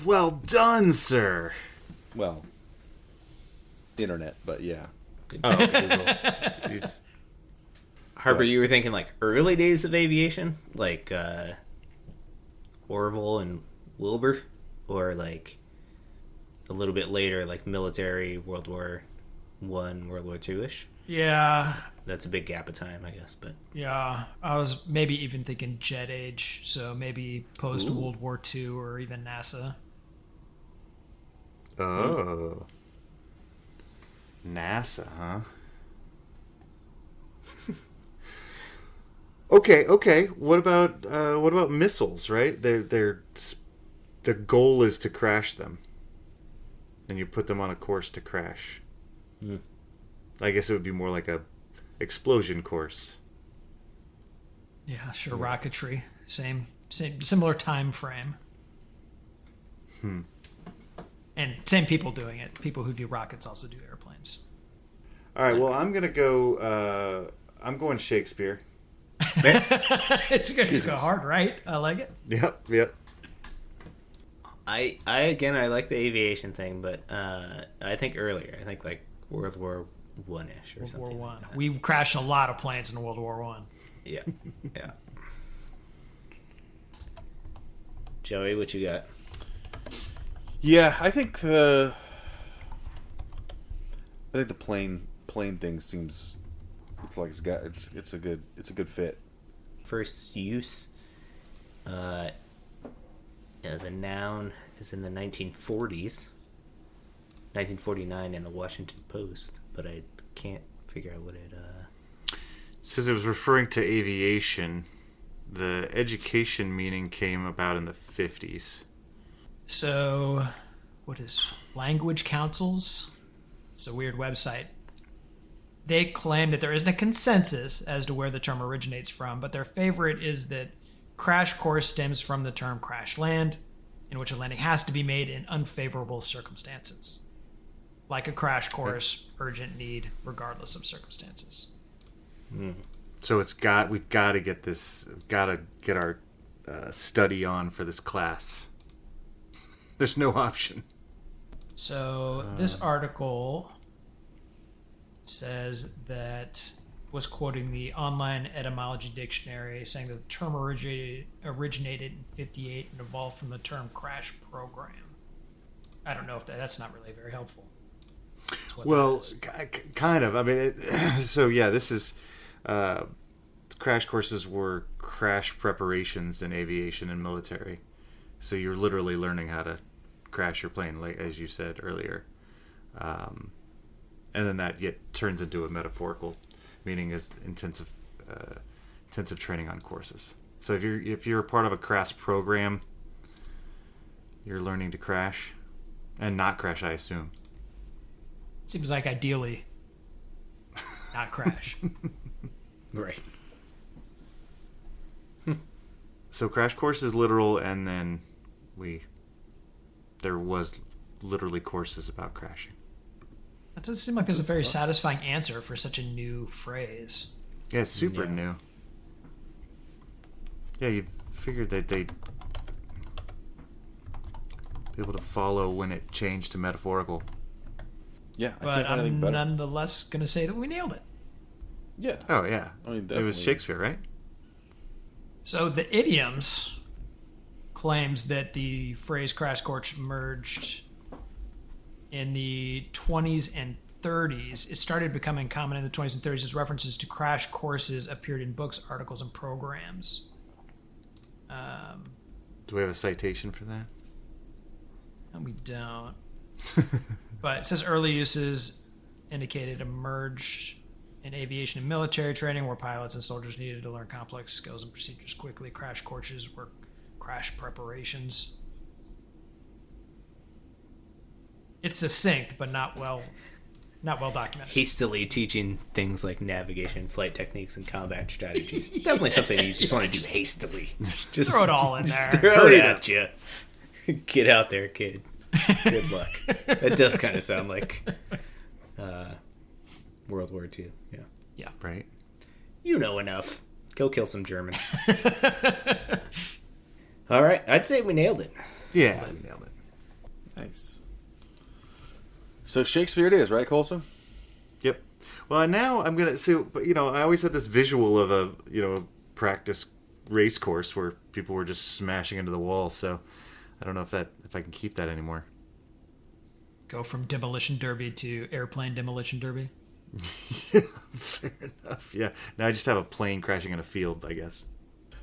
Well done, sir. Well, internet, but yeah. Good Oh, job. Google. Harper, you were thinking like early days of aviation? Like Orville and Wilbur? Or like a little bit later, like military, World War I, World War II-ish? Yeah. That's a big gap of time, I guess. But Yeah, I was maybe even thinking jet age, so maybe post World War II or even NASA. Oh. NASA, huh? Okay. What about missiles, right? They're the goal is to crash them. And you put them on a course to crash. I guess it would be more like a explosion course. Yeah, sure. Rocketry, same, similar time frame. And same people doing it. People who do rockets also do airplanes. All right. Well, I'm gonna go. I'm going Shakespeare. It's gonna go hard, right? I like it. Yep. I like the aviation thing, but I think earlier. I think like World War One-ish or World something. War One. Like that. We crashed a lot of planes in World War One. Yeah. Yeah. Joey, what you got? Yeah, I think the plane thing seems it's like it's a good fit. First use as a noun is in the 1940s. 1949 in the Washington Post, but I can't figure out what it It says it was referring to aviation. The education meaning came about in the 50s. So, what is Language Councils? It's a weird website. They claim that there isn't a consensus as to where the term originates from, but their favorite is that crash course stems from the term crash land, in which a landing has to be made in unfavorable circumstances. Like a crash course, urgent need, regardless of circumstances. So we've got to get this, got to get our study on for this class. There's no option. So this article says that was quoting the online etymology dictionary, saying that the term originated in 1958 and evolved from the term crash program. I don't know if that's not really very helpful. Well, kind of. I mean, so yeah, this is crash courses were crash preparations in aviation and military. So you're literally learning how to crash your plane, like as you said earlier, and then that turns into a metaphorical meaning as intensive training on courses. So if you're a part of a crash program, you're learning to crash and not crash, I assume. Seems like ideally not crash. Right. So crash course is literal, and then there was literally courses about crashing. That doesn't seem like there's a very satisfying answer for such a new phrase. Yeah, it's super new. Yeah, you figured that they'd be able to follow when it changed to metaphorical. Yeah, But I'm nonetheless going to say that we nailed it. Yeah. Oh, yeah. I mean, it definitely. was Shakespeare, right? So the idioms claims that the phrase crash course emerged in the 20s and 30s. It started becoming common in the 20s and 30s as references to crash courses appeared in books, articles, and programs. Do we have a citation for that? No, we don't. But it says early uses indicated emerged in aviation and military training where pilots and soldiers needed to learn complex skills and procedures quickly. Crash courses were crash preparations. It's succinct, but not well documented. Hastily teaching things like navigation, flight techniques, and combat strategies. Definitely something you just want to do hastily. Just throw it all in there. Throw it at you. Get out there, kid. Good luck. That does kind of sound like World War II. Yeah. Yeah. Right. You know enough. Go kill some Germans. All right. I'd say we nailed it. Yeah, I nailed it. Nice. So Shakespeare it is, right, Colson? Yep. Well, now I'm gonna. So, I always had this visual of a practice race course where people were just smashing into the wall. So, I don't know if I can keep that anymore. Go from demolition derby to airplane demolition derby. Fair enough. Yeah. Now I just have a plane crashing in a field, I guess.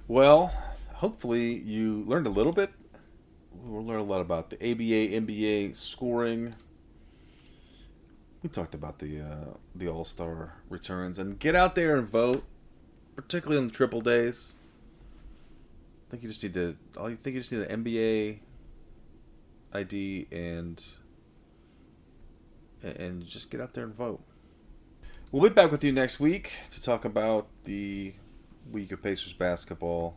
Well, hopefully you learned a little bit. We'll learn a lot about the ABA, NBA scoring. We talked about the All-Star returns, and get out there and vote, particularly on the triple days. I think you just need an NBA ID and just get out there and vote. We'll be back with you next week to talk about the week of Pacers basketball.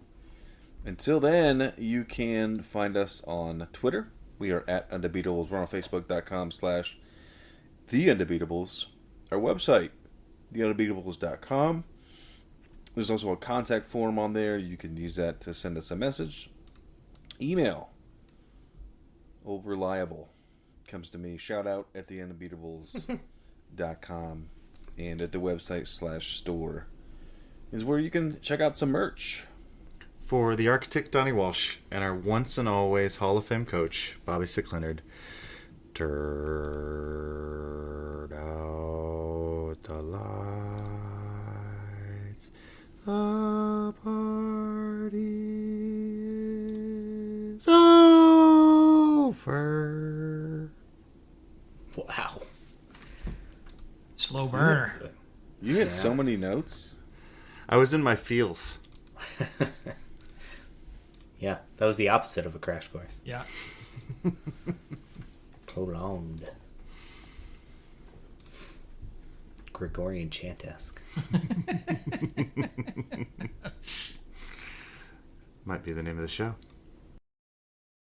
Until then, you can find us on Twitter. We are at Undebeatables. We're on Facebook.com/The Undebeatables. Our website, theundebeatables.com. There's also a contact form on there. You can use that to send us a message. Email. Old Reliable comes to me. Shout out at theundebeatables.com and at the website /store is where you can check out some merch. For the architect Donnie Walsh and our once and always Hall of Fame coach Bobby Sick-Leonard, turn out the lights. The party is over. Wow. Slow burner. You had so many notes. I was in my feels. Yeah, that was the opposite of a crash course. Yeah. Prolonged. Gregorian chant-esque. Might be the name of the show.